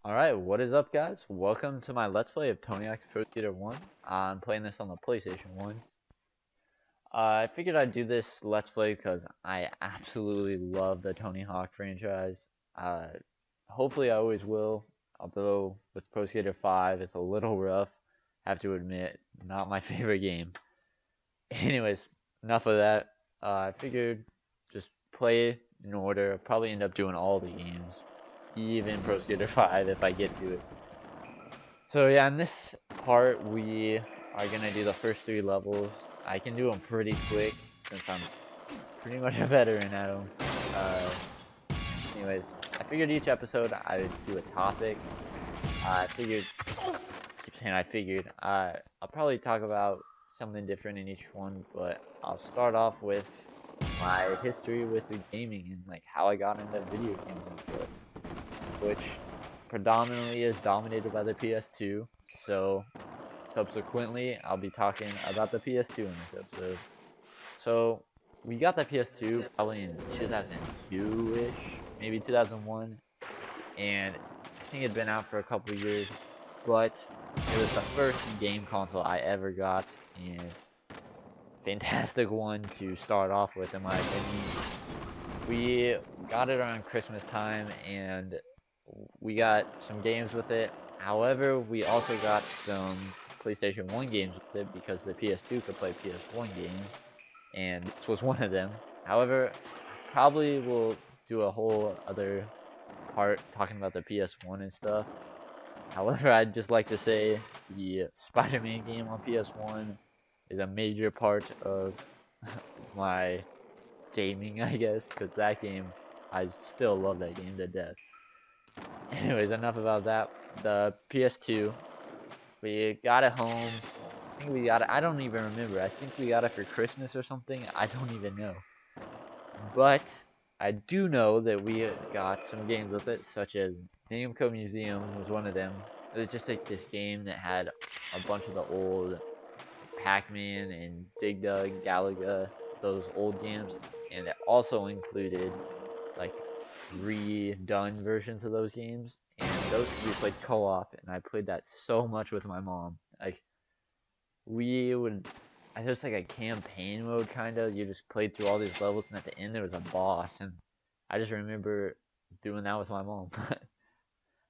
Alright, what is up guys? Welcome to my Let's Play of Tony Hawk's Pro Skater 1. I'm playing this on the PlayStation 1. I figured I'd do this Let's Play because I absolutely love the Tony Hawk franchise. Uh, Hopefully I always will, although with Pro Skater 5 it's a little rough, I have to admit, not my favorite game. Anyways, enough of that. I figured just play in order, probably end up doing all the games, even Pro Skater 5 if I get to it. So yeah, in this part we are gonna do the first 3 levels. I can do them pretty quick since I'm pretty much a veteran at them. Uh, Anyways, I figured each episode I would do a topic. I figured, keep saying I figured, I'll probably talk about something different in each one, but I'll start off with my history with the gaming and like how I got into video games and stuff, which predominantly is dominated by the PS2. So subsequently, I'll be talking about the PS2 in this episode. So we got the PS2 probably in 2002-ish, maybe 2001, and I think it'd been out for a couple of years, but it was the first game console I ever got, and fantastic one to start off with in my opinion. We got it around Christmas time, and we got some games with it. However, we also got some PlayStation 1 games with it because the PS2 could play PS1 games, and this was one of them. However, probably will do a whole other part talking about the PS1 and stuff. However, I'd just like to say the Spider-Man game on PS1 is a major part of my gaming, I guess, because that game, I still love that game to death. Anyways, enough about that. The PS2, we got it home. I think we got it, I don't even remember. I think we got it for Christmas or something. I don't even know. But I do know that we got some games with it, such as Namco Museum was one of them. It was just like this game that had a bunch of the old Pac-Man and Dig Dug, Galaga, those old games, and it also included like redone versions of those games, and those we played co-op, and I played that so much with my mom. Like we would, I think it was like a campaign mode kind of. You just played through all these levels, and at the end there was a boss, and I just remember doing that with my mom.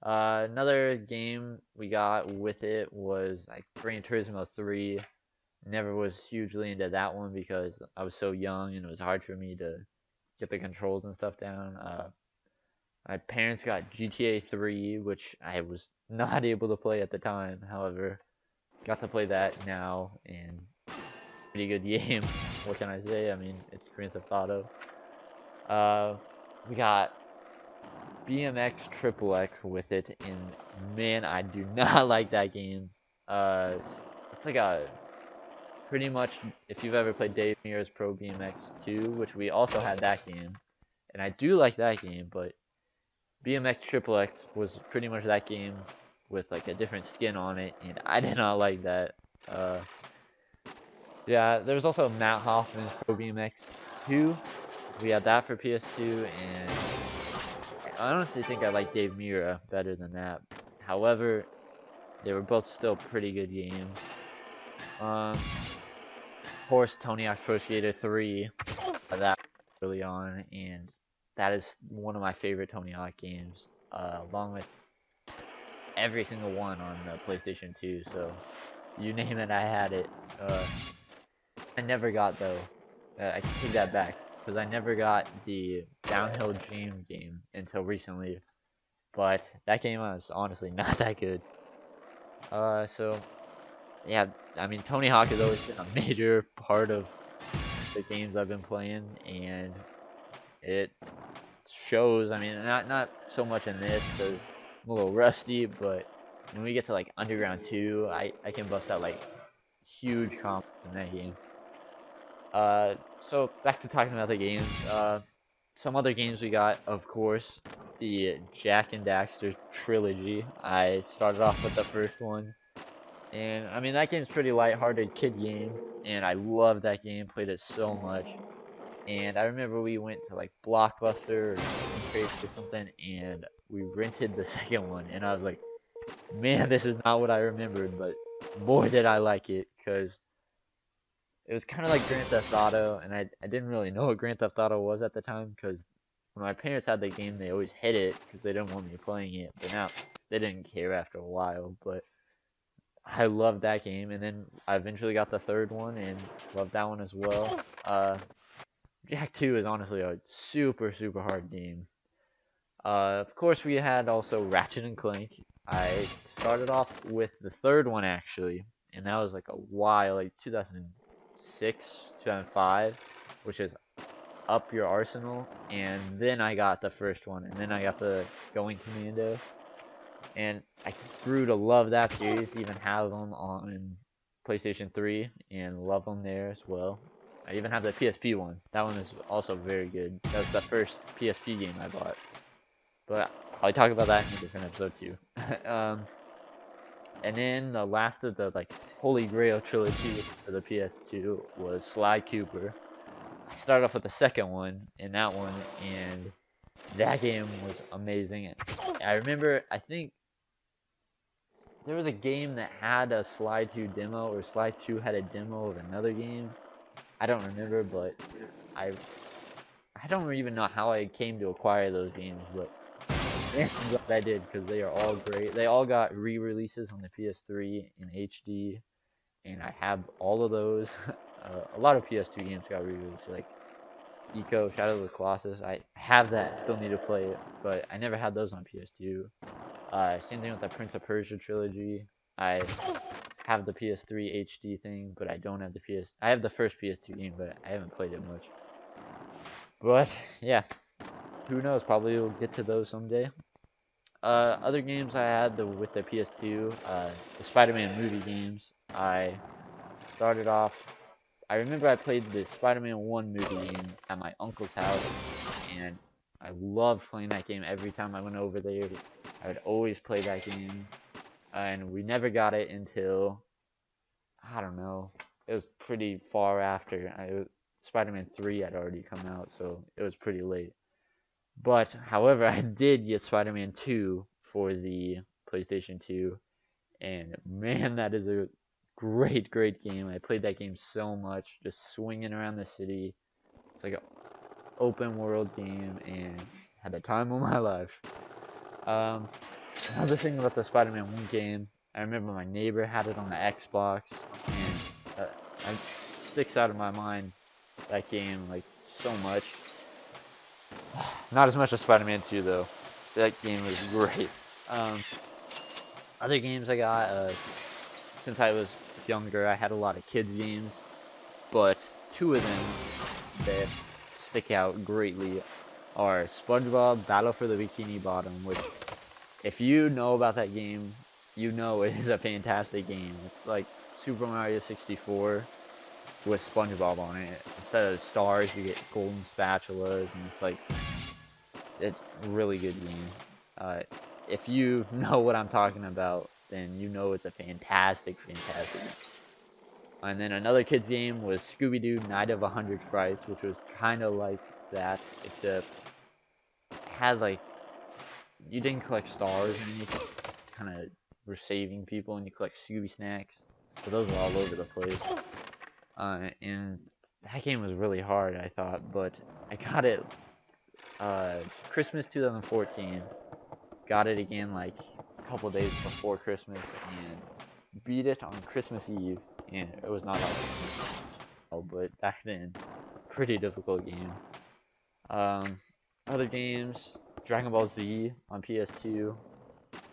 Another game we got with it was like Gran Turismo 3. Never was hugely into that one because I was so young and it was hard for me to get the controls and stuff down. My parents got GTA 3, which I was not able to play at the time. However, got to play that now, and pretty good game. What can I say? I mean, it's Grand Theft Auto. We got BMX Triple X with it, and man, I do not like that game. It's like a pretty much, if you've ever played Dave Mirra's Pro BMX 2, which we also had that game, and I do like that game, but BMX Triple X was pretty much that game with like a different skin on it, and I did not like that. Yeah, there was also Matt Hoffman's Pro BMX 2. We had that for PS2, and I honestly think I like Dave Mirra better than that. However, they were both still pretty good games. Of course, Tony Hawk's Pro Skater 3, that early on, and that is one of my favorite Tony Hawk games, along with every single one on the PlayStation 2. So you name it, I had it. I never got though. I can take that back because I never got the Downhill Dream game until recently. But that game was honestly not that good. So yeah, I mean Tony Hawk has always been a major part of the games I've been playing, and it shows. I mean, not so much in this because I'm a little rusty, but when we get to like Underground 2, I can bust out like huge combos in that game. So back to talking about the games. Some other games we got, of course, the Jak and Daxter trilogy. I started off with the first one, and I mean that game's pretty lighthearted kid game, and I love that game. Played it so much, and I remember we went to like Blockbuster, or crate or something, and we rented the second one, and I was like, man, this is not what I remembered, but boy did I like it, because it was kind of like Grand Theft Auto, and I didn't really know what Grand Theft Auto was at the time, because when my parents had the game, they always hid it, because they didn't want me playing it, but now they didn't care after a while, but I loved that game, and then I eventually got the third one, and loved that one as well. Jack 2 is honestly a super, super hard game. Of course, we had also Ratchet and Clank. I started off with the third one actually, and that was like a while, like 2006, 2005, which is Up Your Arsenal. And then I got the first one, and then I got the Going Commando. And I grew to love that series, even have them on PlayStation 3, and love them there as well. I even have the PSP one. That one is also very good. That was the first PSP game I bought. But I'll talk about that in a different episode too. And then the last of the like Holy Grail trilogy for the PS2 was Sly Cooper. I started off with the second one in that one, and that game was amazing. I remember, I think there was a game that had a Sly 2 demo, or Sly 2 had a demo of another game. I don't remember, but I don't even know how I came to acquire those games, but I'm glad I did, because they are all great. They all got re-releases on the PS3 in HD, and I have all of those. A lot of PS2 games got re-released, like Eco, Shadow of the Colossus. I have that, still need to play it, but I never had those on PS2. Same thing with the Prince of Persia trilogy. I have the PS3 HD thing, but I don't have the PS. I have the first PS2 game, but I haven't played it much. But yeah, who knows? Probably we'll get to those someday. Other games I had with the PS2, the Spider-Man movie games. I started off. I remember I played the Spider-Man 1 movie game at my uncle's house, and I loved playing that game every time I went over there. I would always play that game, and we never got it until, I don't know, it was pretty far after. Spider-Man 3 had already come out, so it was pretty late. But, however, I did get Spider-Man 2 for the PlayStation 2, and man, that is a great, great game. I played that game so much, just swinging around the city. It's like an open world game, and had the time of my life. Another thing about the Spider-Man 1 game, I remember my neighbor had it on the Xbox, and it sticks out of my mind, that game, like, so much. Not as much as Spider-Man 2, though. That game was great. Other games I got, since I was younger, I had a lot of kids games, but two of them that stick out greatly are SpongeBob Battle for the Bikini Bottom, which, if you know about that game, you know it is a fantastic game. It's like Super Mario 64 with SpongeBob on it. Instead of stars, you get golden spatulas, and it's like, it's a really good game. If you know what I'm talking about, then you know it's a fantastic, fantastic game. And then another kid's game was Scooby-Doo Night of 100 Frights, which was kind of like that, except it had like, you didn't collect stars, and you kind of were saving people, and you collect Scooby snacks. So those were all over the place. And that game was really hard, I thought, but I got it Christmas 2014. Got it again like a couple days before Christmas, and beat it on Christmas Eve. And it was not like, but back then, pretty difficult game. Other games, Dragon Ball Z on PS2.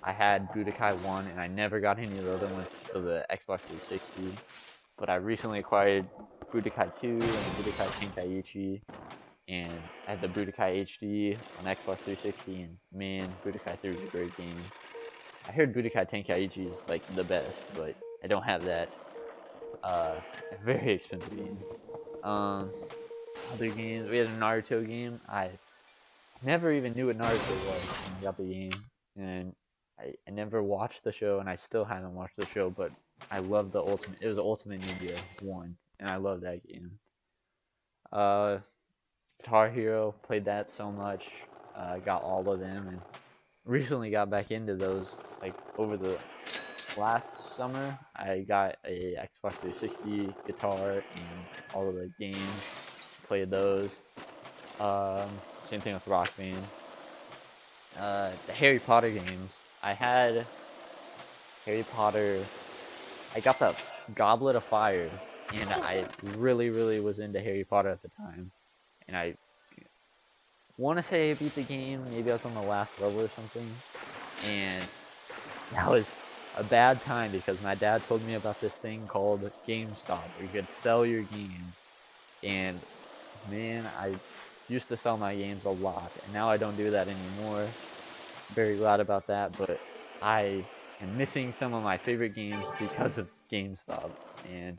I had Budokai 1, and I never got any of the other ones until the Xbox 360. But I recently acquired Budokai 2 and Budokai Tenkaichi, and I had the Budokai HD on Xbox 360, and man, Budokai 3 is a great game. I heard Budokai Tenkaichi is like the best, but I don't have that. A very expensive game. Other games, we had a Naruto game. I never even knew what Naruto was when I got the game, and I never watched the show, and I still haven't watched the show, but I love the Ultimate, it was Ultimate Ninja 1, and I love that game. Guitar Hero, played that so much. got all of them, and recently got back into those. Like over the last summer, I got a Xbox 360 guitar and all of the games. Played those. Um, Same thing with Rock Band. The Harry Potter games. I had Harry Potter. I got the Goblet of Fire, and I really, really was into Harry Potter at the time. And I want to say I beat the game. Maybe I was on the last level or something. And that was a bad time because my dad told me about this thing called GameStop where you could sell your games. And man, I used to sell my games a lot, and now I don't do that anymore. Very glad about that, but I am missing some of my favorite games because of GameStop. And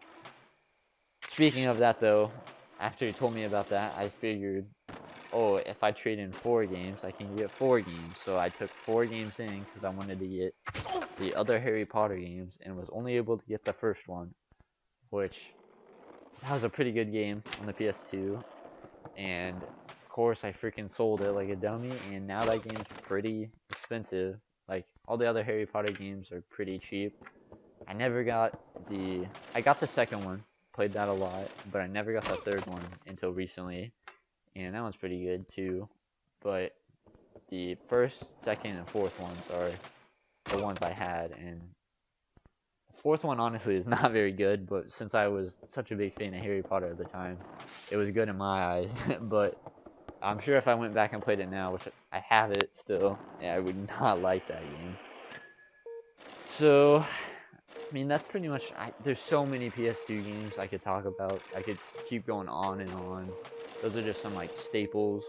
speaking of that though, after he told me about that, I figured, oh, if I trade in 4 games, I can get 4 games. So I took 4 games in because I wanted to get the other Harry Potter games and was only able to get the first one, which that was a pretty good game on the PS2. And of course I freaking sold it like a dummy, and now that game's pretty expensive. Like all the other Harry Potter games are pretty cheap. I got the second one, played that a lot, but I never got the third one until recently, and that one's pretty good too. But the first, second, and fourth ones are the ones I had, and the fourth one honestly is not very good, but since I was such a big fan of Harry Potter at the time, it was good in my eyes. But I'm sure if I went back and played it now, which I have it still, yeah, I would not like that game. So, I mean, that's pretty much, there's so many PS2 games I could talk about. I could keep going on and on. Those are just some, like, staples.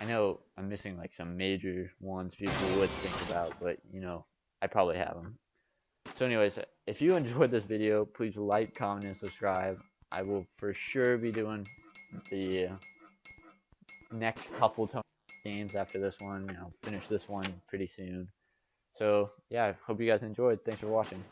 I know I'm missing, like, some major ones people would think about, but, you know, I probably have them. So anyways, if you enjoyed this video, please like, comment, and subscribe. I will for sure be doing the next couple games after this one. I'll finish this one pretty soon. So yeah, I hope you guys enjoyed. Thanks for watching.